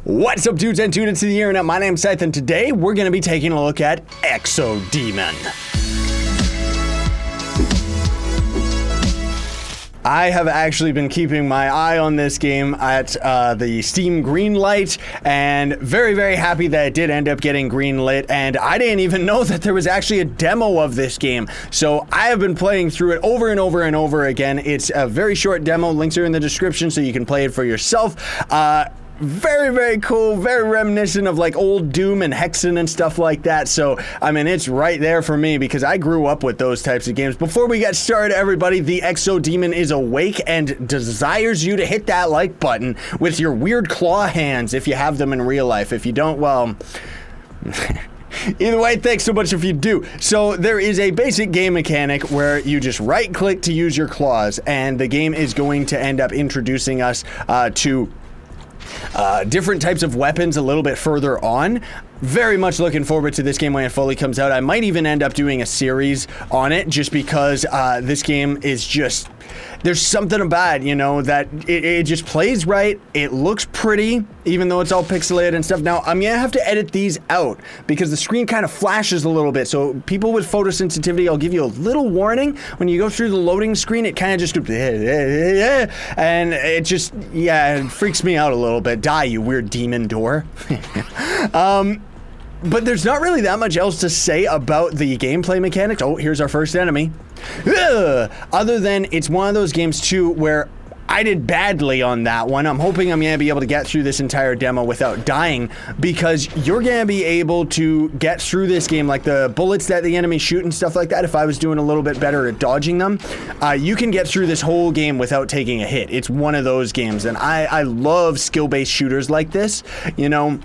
What's up, dudes and dudettes of the internet? My name's Scythe, and today we're going to be taking a look at Exodemon. I have actually been keeping my eye on this game at the Steam green light, and very happy that it did end up getting green lit, and I didn't even know that there was actually a demo of this game. So I have been playing through it over and over and over again. It's a very short demo. Links are in the description so you can play it for yourself. Very cool, very reminiscent of like old Doom and Hexen and stuff like that. So, I mean, it's right there for me because I grew up with those types of games. Before we get started, everybody, the Exodemon is awake and desires you to hit that like button with your weird claw hands if you have them in real life. If you don't, well... Either way, thanks so much if you do. So there is a basic game mechanic where you just right click to use your claws, and the game is going to end up introducing us to different types of weapons a little bit further on. Very much looking forward to this game when it fully comes out. I might even end up doing a series on it just because this game is just... There's something about it, you know, that it just plays right. It looks pretty, even though it's all pixelated and stuff. Now, I'm gonna have to edit these out because the screen kind of flashes a little bit. So people with photosensitivity, I'll give you a little warning. When you go through the loading screen, it kind of just goes, and it just, yeah, it freaks me out a little bit. Die, you weird demon door. But there's not really that much else to say about the gameplay mechanics. Oh, here's our first enemy. Other than it's one of those games too where I did badly on that one. I'm hoping I'm gonna be able to get through this entire demo without dying, because you're gonna be able to get through this game, like the bullets that the enemy shoot and stuff like that. If I was doing a little bit better at dodging them, you can get through this whole game without taking a hit. It's one of those games, and I love skill-based shooters like this, you know,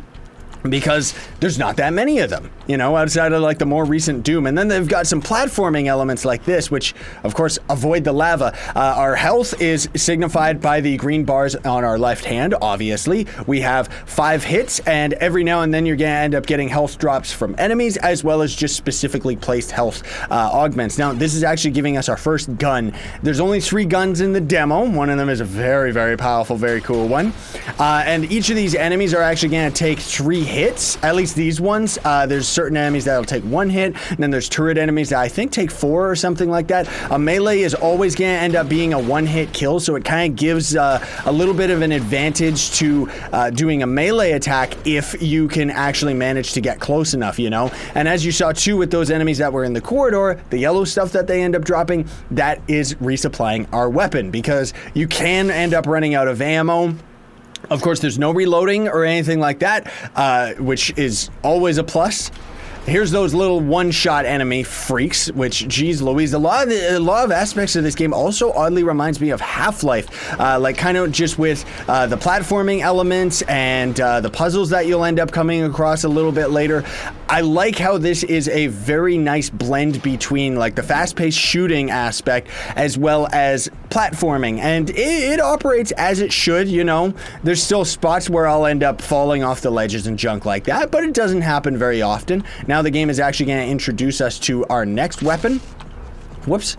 because there's not that many of them, you know, outside of like the more recent Doom. And then they've got some platforming elements like this, which of course avoid the lava. Our health is signified by the green bars on our left hand. Obviously we have 5 hits, and every now and then you're gonna end up getting health drops from enemies, as well as just specifically placed health augments. Now this is actually giving us our first gun. There's only 3 guns in the demo. One of them is a very powerful, very cool one, and each of these enemies are actually gonna take 3 hits, at least these ones. There's certain enemies that'll take 1 hit, and then there's turret enemies that I think take 4 or something like that. A melee is always gonna end up being a 1-hit kill, so it kind of gives a little bit of an advantage to doing a melee attack if you can actually manage to get close enough, you know. And as you saw too with those enemies that were in the corridor, the yellow stuff that they end up dropping, that is resupplying our weapon, because you can end up running out of ammo. Of course, there's no reloading or anything like that, which is always a plus. Here's those little one-shot enemy freaks, which, geez Louise, a lot of aspects of this game also oddly reminds me of Half-Life, like kind of just with the platforming elements and the puzzles that you'll end up coming across a little bit later. I like how this is a very nice blend between like the fast-paced shooting aspect as well as platforming, and it operates as it should, you know. There's still spots where I'll end up falling off the ledges and junk like that, but it doesn't happen very often. Now the game is actually going to introduce us to our next weapon. Whoops.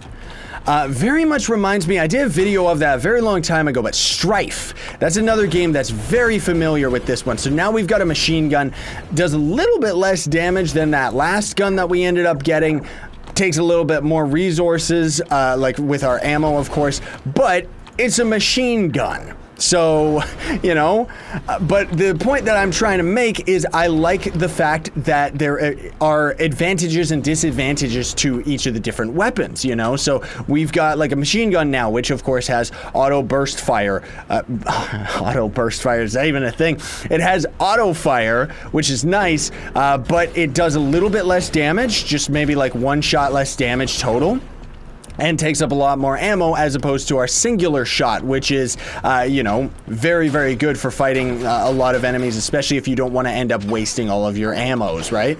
Very much reminds me, I did a video of that a very long time ago, but Scythe. That's another game that's very familiar with this one. So now we've got a machine gun. Does a little bit less damage than that last gun that we ended up getting. Takes a little bit more resources, like with our ammo, of course, but it's a machine gun. So, you know, but the point that I'm trying to make is I like the fact that there are advantages and disadvantages to each of the different weapons, you know? So we've got like a machine gun now, which of course has auto burst fire. Auto burst fire, is that even a thing? It has auto fire, which is nice, but it does a little bit less damage, just maybe like 1 shot less damage total, and takes up a lot more ammo as opposed to our singular shot, which is, you know, very good for fighting a lot of enemies, especially if you don't want to end up wasting all of your ammos, right?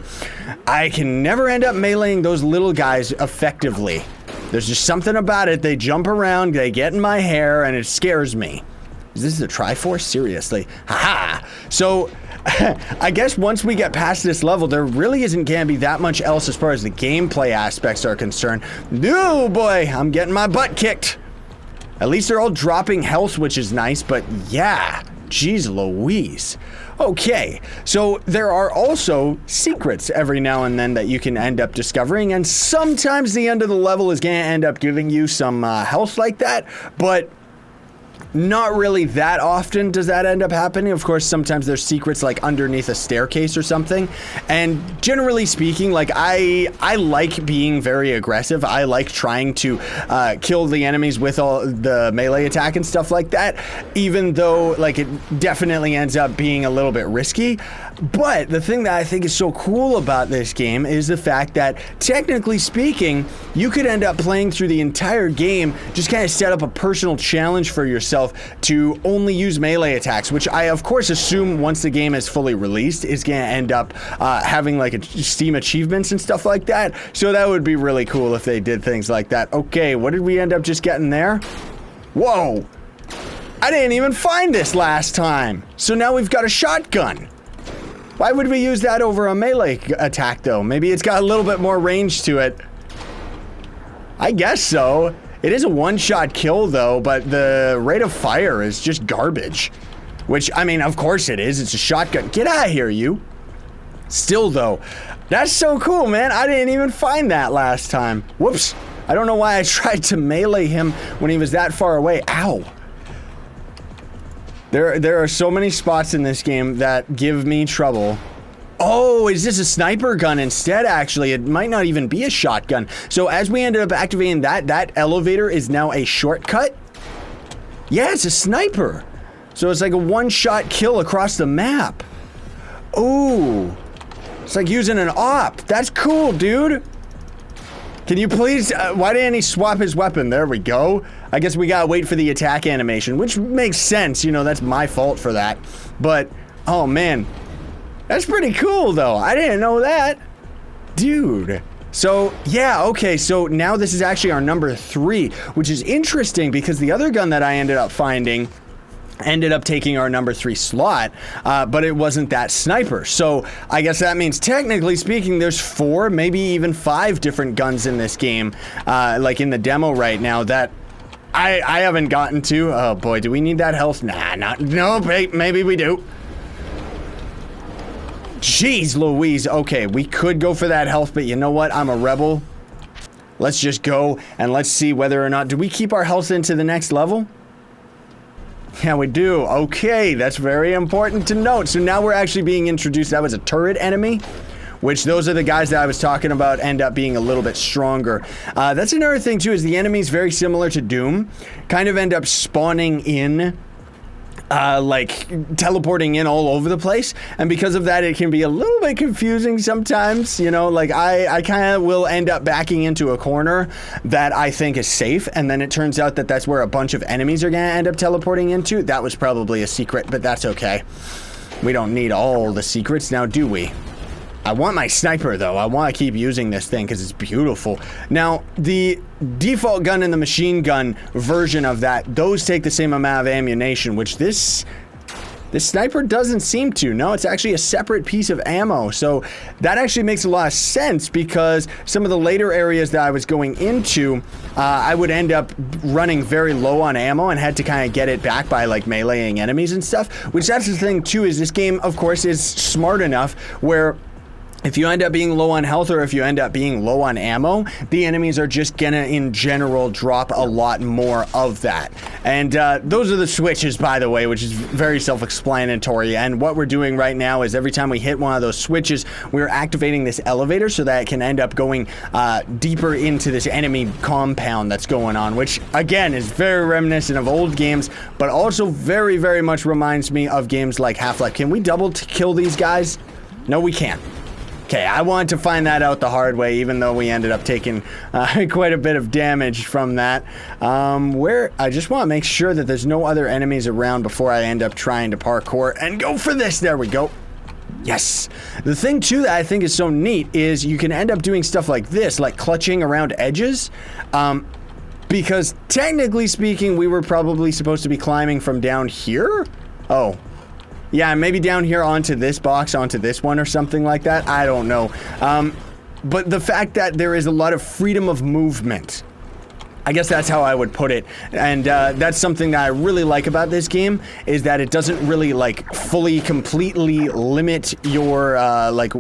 I can never end up meleeing those little guys effectively. There's just something about it. They jump around, they get in my hair, and it scares me. Is this a Triforce? Seriously. Haha! So... I guess once we get past this level, there really isn't going to be that much else as far as the gameplay aspects are concerned. No, boy, I'm getting my butt kicked. At least they're all dropping health, which is nice, but yeah, geez Louise. Okay, so there are also secrets every now and then that you can end up discovering, and sometimes the end of the level is going to end up giving you some health like that, but not really that often does that end up happening. Of course, sometimes there's secrets like underneath a staircase or something. And generally speaking, like I like being very aggressive. I like trying to kill the enemies with all the melee attack and stuff like that, even though like it definitely ends up being a little bit risky. But the thing that I think is so cool about this game is the fact that, technically speaking, you could end up playing through the entire game, just kind of set up a personal challenge for yourself to only use melee attacks, which I, of course, assume once the game is fully released is going to end up having like a Steam achievements and stuff like that. So that would be really cool if they did things like that. Okay, what did we end up just getting there? Whoa! I didn't even find this last time. So now we've got a shotgun. Why would we use that over a melee attack, though? Maybe it's got a little bit more range to it. I guess so. It is a one-shot kill, though, but the rate of fire is just garbage. Which, I mean, of course it is. It's a shotgun. Get out of here, you. Still, though, that's so cool, man. I didn't even find that last time. Whoops. I don't know why I tried to melee him when he was that far away. Ow. There are so many spots in this game that give me trouble. Oh, is this a sniper gun instead, actually? It might not even be a shotgun. So as we ended up activating that elevator is now a shortcut. Yeah, it's a sniper. So it's like a one-shot kill across the map. Ooh. It's like using an op. That's cool, dude. Can you please, why didn't he swap his weapon? There we go. I guess we gotta wait for the attack animation, which makes sense. You know, that's my fault for that. But, oh man. That's pretty cool, though. I didn't know that. Dude. So, yeah, okay, so now this is actually our number 3, which is interesting because the other gun that I ended up finding ended up taking our number 3 slot, but it wasn't that sniper. So I guess that means, technically speaking, there's 4, maybe even 5 different guns in this game, like in the demo right now, that I haven't gotten to. Oh boy, do we need that health? Nah, no, maybe we do. Jeez Louise. Okay, we could go for that health, but you know what? I'm a rebel. Let's just go and let's see whether or not... Do we keep our health into the next level? Yeah, we do. Okay, that's very important to note. So now we're actually being introduced. That was a turret enemy, which those are the guys that I was talking about end up being a little bit stronger. That's another thing, too, is the enemies, very similar to Doom, kind of end up spawning in... like teleporting in all over the place, and because of that it can be a little bit confusing sometimes, you know, like I kind of will end up backing into a corner that I think is safe, and then it turns out that that's where a bunch of enemies are gonna end up teleporting into. That was probably a secret, but that's okay. We don't need all the secrets now, do we? I want my sniper, though. I want to keep using this thing because it's beautiful. Now, the default gun and the machine gun version of that, those take the same amount of ammunition, which this sniper doesn't seem to. No, it's actually a separate piece of ammo. So that actually makes a lot of sense, because some of the later areas that I was going into, I would end up running very low on ammo and had to kind of get it back by like meleeing enemies and stuff, which that's the thing too, is this game, of course, is smart enough where if you end up being low on health or if you end up being low on ammo, the enemies are just gonna, in general, drop a lot more of that. And those are the switches, by the way, which is very self-explanatory. And what we're doing right now is every time we hit one of those switches, we're activating this elevator so that it can end up going deeper into this enemy compound that's going on, which, again, is very reminiscent of old games, but also very, very much reminds me of games like Half-Life. Can we double kill these guys? No, we can't. Okay, I wanted to find that out the hard way, even though we ended up taking quite a bit of damage from that. I just want to make sure that there's no other enemies around before I end up trying to parkour and go for this. There we go. Yes. The thing, too, that I think is so neat is you can end up doing stuff like this, like clutching around edges. Because technically speaking, we were probably supposed to be climbing from down here. Oh. Yeah, maybe down here onto this box, onto this one or something like that. I don't know. But the fact that there is a lot of freedom of movement I guess that's how I would put it, and that's something that I really like about this game, is that it doesn't really like fully, completely limit your like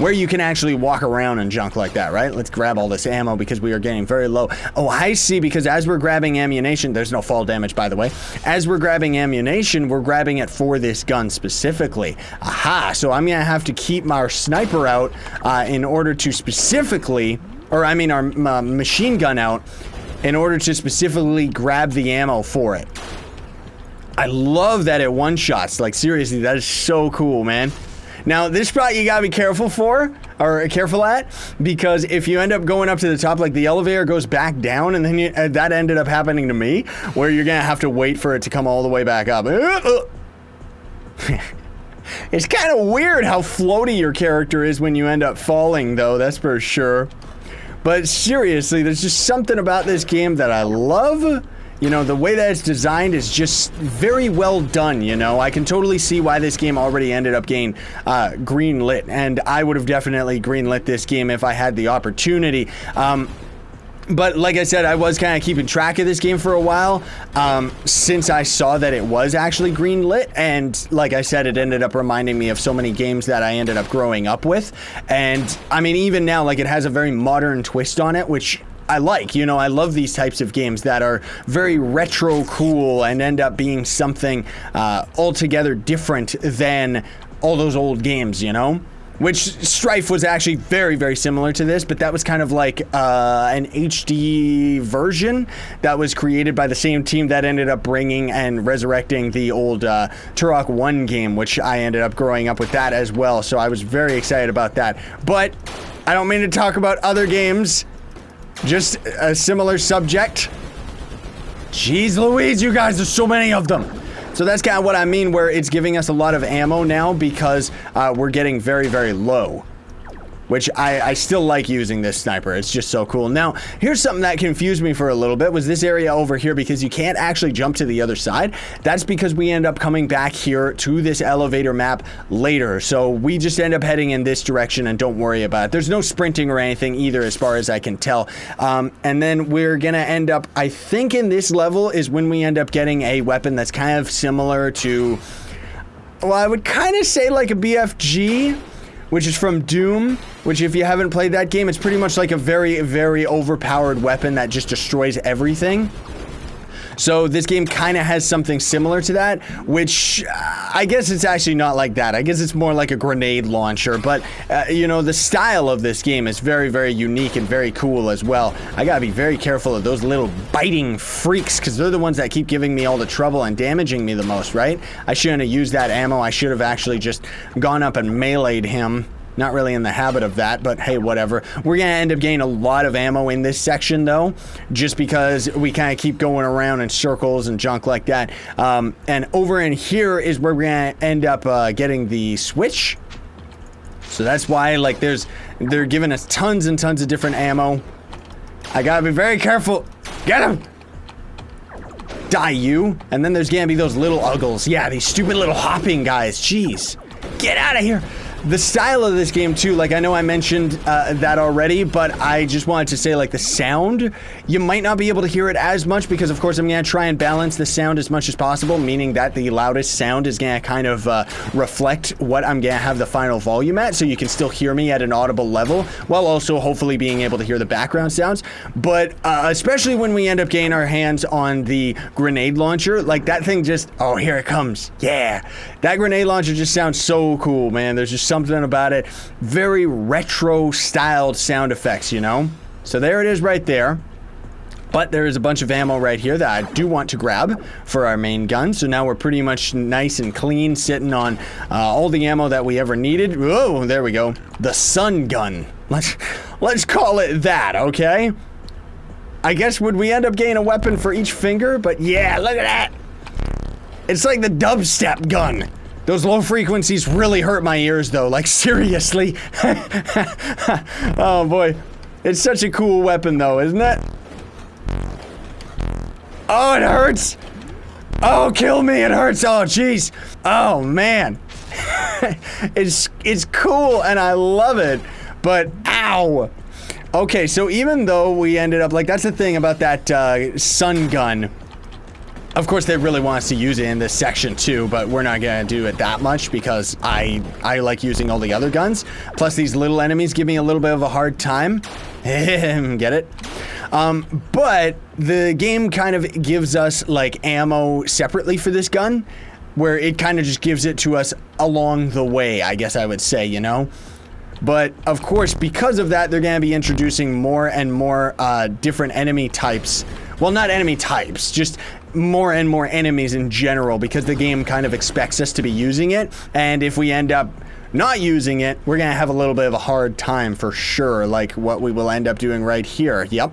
where you can actually walk around and junk like that, right? Let's grab all this ammo because we are getting very low. Oh, I see, because as we're grabbing ammunition, there's no fall damage, by the way. As we're grabbing ammunition, we're grabbing it for this gun specifically. Aha, so I'm gonna have to keep our sniper out in order to specifically, or I mean our machine gun out, in order to specifically grab the ammo for it. I love that it one-shots. Like, seriously, that is so cool, man. Now, this spot you gotta be careful for, or careful at, because if you end up going up to the top, like the elevator goes back down, and then that ended up happening to me, where you're gonna have to wait for it to come all the way back up. It's kind of weird how floaty your character is when you end up falling, though, that's for sure. But seriously, there's just something about this game that I love. You know, the way that it's designed is just very well done, you know? I can totally see why this game already ended up getting green-lit, and I would have definitely green-lit this game if I had the opportunity. But like I said, I was kind of keeping track of this game for a while since I saw that it was actually green-lit, and like I said, it ended up reminding me of so many games that I ended up growing up with. And I mean, even now, like, it has a very modern twist on it, which I like. You know, I love these types of games that are very retro cool and end up being something altogether different than all those old games, you know? Which Strife was actually very, very similar to this, but that was kind of like an HD version that was created by the same team that ended up bringing and resurrecting the old Turok 1 game, which I ended up growing up with that as well, so I was very excited about that. But I don't mean to talk about other games, just a similar subject. Jeez Louise, you guys, there's so many of them. So that's kind of what I mean, where it's giving us a lot of ammo now because we're getting very, very low. Which I still like using this sniper. It's just so cool. Now, here's something that confused me for a little bit, was this area over here, because you can't actually jump to the other side. That's because we end up coming back here to this elevator map later. So we just end up heading in this direction, and don't worry about it. There's no sprinting or anything either, as far as I can tell. And then we're gonna end up, I think in this level is when we end up getting a weapon that's kind of similar to, well, I would kind of say like a BFG, which is from Doom, which if you haven't played that game, it's pretty much like a very, very overpowered weapon that just destroys everything. So this game kind of has something similar to that, which I guess it's actually not like that. I guess it's more like a grenade launcher, but you know, the style of this game is very, very unique and very cool as well. I gotta be very careful of those little biting freaks, because they're the ones that keep giving me all the trouble and damaging me the most, right? I shouldn't have used that ammo. I should have actually just gone up and meleeed him. Not really in the habit of that, but hey, whatever. We're gonna end up getting a lot of ammo in this section though, just because we kind of keep going around in circles and junk like that. And over in here is where we're gonna end up getting the switch. So that's why, like, they're giving us tons and tons of different ammo. I gotta be very careful. Get him! Die, you. And then there's gonna be those little uggles. Yeah, these stupid little hopping guys. Jeez. Get out of here. The style of this game too, like I know I mentioned that already, but I just wanted to say, like, the sound, you might not be able to hear it as much because of course I'm gonna try and balance the sound as much as possible, meaning that the loudest sound is gonna kind of reflect what I'm gonna have the final volume at, so you can still hear me at an audible level, while also hopefully being able to hear the background sounds. But especially when we end up getting our hands on the grenade launcher, like that thing just, oh, here it comes. Yeah, that grenade launcher just sounds so cool, man. There's just something about it. Very retro styled sound effects, you know? So there it is right there. But there is a bunch of ammo right here that I do want to grab for our main gun. So now we're pretty much nice and clean, sitting on all the ammo that we ever needed. Oh, there we go. The sun gun. Let's call it that, okay? I guess would we end up getting a weapon for each finger? But yeah, look at that. It's like the dubstep gun. Those low frequencies really hurt my ears though, like seriously. Oh boy. It's such a cool weapon though, isn't it? Oh, it hurts. Oh, kill me, it hurts. Oh, jeez. Oh, man. It's cool and I love it, but ow. Okay, so even though we ended up, like, that's the thing about that sun gun. Of course, they really want us to use it in this section too, but we're not gonna do it that much because I like using all the other guns. Plus, these little enemies give me a little bit of a hard time. Get it? But the game kind of gives us, like, ammo separately for this gun, where it kind of just gives it to us along the way, I guess I would say, you know? But, of course, because of that, they're going to be introducing more and more different enemy types. Well, not enemy types, just more and more enemies in general, because the game kind of expects us to be using it. And if we end up not using it, we're going to have a little bit of a hard time for sure, like what we will end up doing right here. Yep.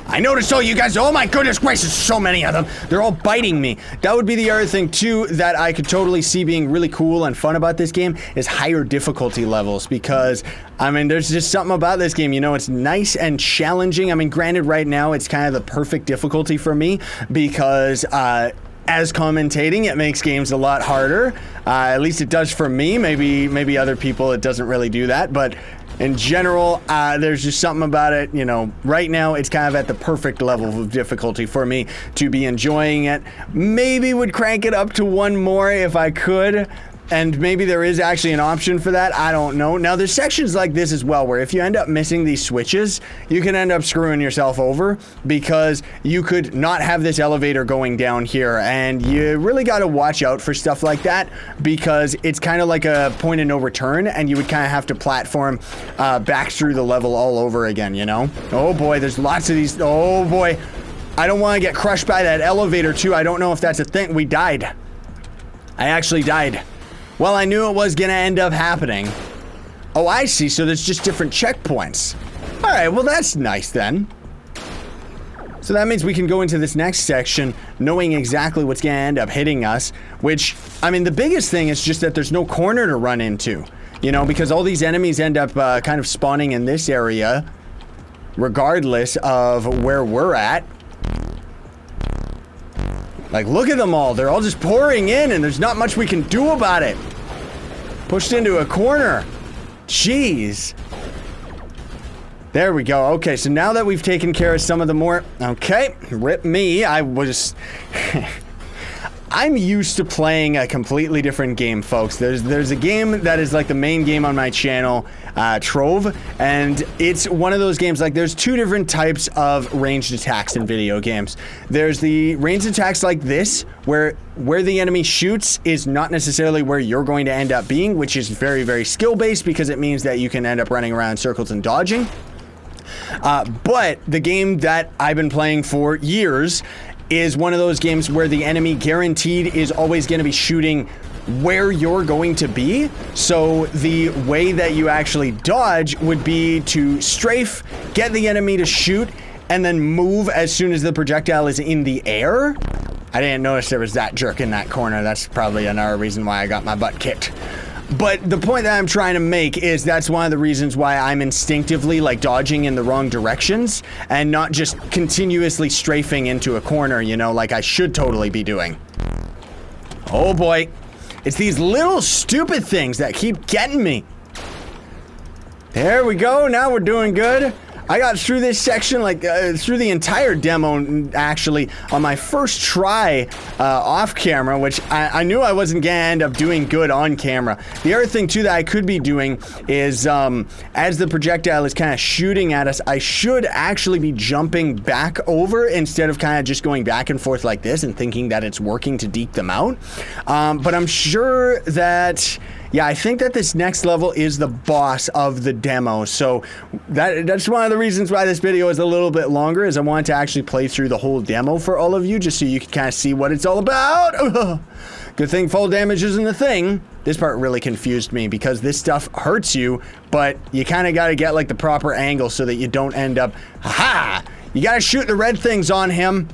I noticed all you guys, oh my goodness gracious, so many of them. They're all biting me. That would be the other thing too that I could totally see being really cool and fun about this game is higher difficulty levels, because I mean, there's just something about this game, you know, it's nice and challenging. I mean, granted, right now it's kind of the perfect difficulty for me because as commentating, it makes games a lot harder. At least it does for me. Maybe other people it doesn't really do that, but in general, there's just something about it, you know, right now it's kind of at the perfect level of difficulty for me to be enjoying it. Maybe would crank it up to one more if I could, and maybe there is actually an option for that, I don't know. Now, there's sections like this as well, where if you end up missing these switches, you can end up screwing yourself over, because you could not have this elevator going down here, and you really got to watch out for stuff like that, because it's kind of like a point of no return, and you would kind of have to platform back through the level all over again, you know? Oh boy, there's lots of these, oh boy. I don't want to get crushed by that elevator too. I don't know if that's a thing. We died. I actually died. Well, I knew it was gonna end up happening. Oh, I see, so there's just different checkpoints. All right, well, that's nice then. So that means we can go into this next section knowing exactly what's gonna end up hitting us, which, I mean, the biggest thing is just that there's no corner to run into, you know, because all these enemies end up kind of spawning in this area, regardless of where we're at. Like, look at them all. They're all just pouring in, and there's not much we can do about it. Pushed into a corner. Jeez. There we go. Okay, so now that we've taken care of some of the more... Okay, rip me. I was... I'm used to playing a completely different game, folks. There's a game that is like the main game on my channel, Trove, and it's one of those games, like, there's two different types of ranged attacks in video games. There's the ranged attacks like this, where the enemy shoots is not necessarily where you're going to end up being, which is very, very skill-based, because it means that you can end up running around in circles and dodging. But the game that I've been playing for years is one of those games where the enemy guaranteed is always going to be shooting where you're going to be. So the way that you actually dodge would be to strafe, get the enemy to shoot, and then move as soon as the projectile is in the air. I didn't notice there was that jerk in that corner. That's probably another reason why I got my butt kicked. But the point that I'm trying to make is that's one of the reasons why I'm instinctively, like, dodging in the wrong directions and not just continuously strafing into a corner, you know, like I should totally be doing. Oh boy. It's these little stupid things that keep getting me. There we go. Now we're doing good. I got through this section, like, through the entire demo, actually, on my first try off camera, which I knew I wasn't gonna end up doing good on camera. The other thing, too, that I could be doing is, as the projectile is kind of shooting at us, I should actually be jumping back over instead of kind of just going back and forth like this and thinking that it's working to deke them out. But I'm sure that... Yeah, I think that this next level is the boss of the demo, so that's one of the reasons why this video is a little bit longer, is I wanted to actually play through the whole demo for all of you, just so you can kind of see what it's all about. Good thing fall damage isn't a thing. This part really confused me, because this stuff hurts you, but you kind of got to get, like, the proper angle so that you don't end up... Ha! You got to shoot the red things on him.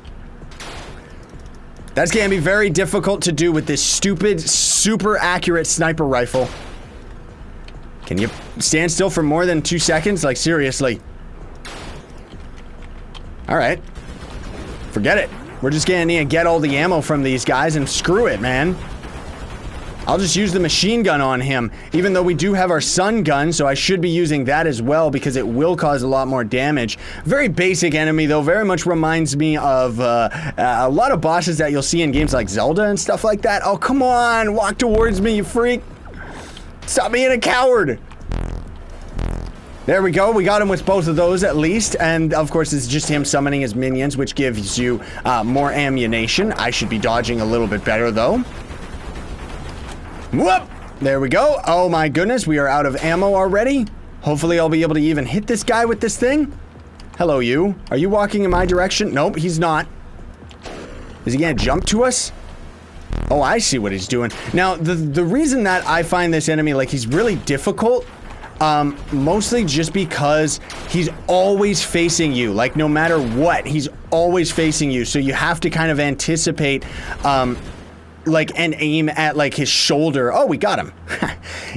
That's gonna be very difficult to do with this stupid, super accurate sniper rifle. Can you stand still for more than 2 seconds? Like, seriously. Alright. Forget it. We're just gonna need to get all the ammo from these guys and screw it, man. I'll just use the machine gun on him, even though we do have our sun gun, so I should be using that as well because it will cause a lot more damage. Very basic enemy, though. Very much reminds me of a lot of bosses that you'll see in games like Zelda and stuff like that. Oh, come on. Walk towards me, you freak. Stop being a coward. There we go. We got him with both of those at least. And of course, it's just him summoning his minions, which gives you more ammunition. I should be dodging a little bit better, though. Whoop! There we go. Oh my goodness, we are out of ammo already. Hopefully I'll be able to even hit this guy with this thing. Hello, you. Are you walking in my direction? Nope, he's not. Is he gonna jump to us? Oh, I see what he's doing. Now, the reason that I find this enemy, like, he's really difficult, mostly just because he's always facing you. Like, no matter what, he's always facing you. So you have to kind of anticipate, like, and aim at, like, his shoulder. Oh, we got him.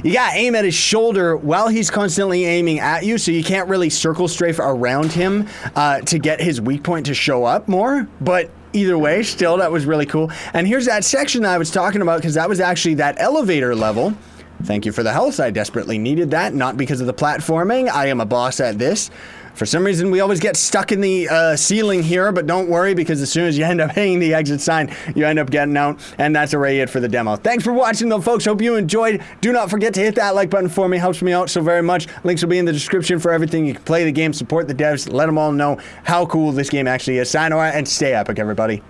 You gotta aim at his shoulder while he's constantly aiming at you, so you can't really circle strafe around him to get his weak point to show up more. But either way, still, that was really cool. And here's that section that I was talking about, because that was actually that elevator level. Thank you for the health. I desperately needed that, not because of the platforming. I am a boss at this. For some reason, we always get stuck in the ceiling here, but don't worry, because as soon as you end up hitting the exit sign, you end up getting out, and that's already it for the demo. Thanks for watching, though, folks. Hope you enjoyed. Do not forget to hit that like button for me. Helps me out so very much. Links will be in the description for everything. You can play the game, support the devs, let them all know how cool this game actually is. Sayonara, and stay epic, everybody.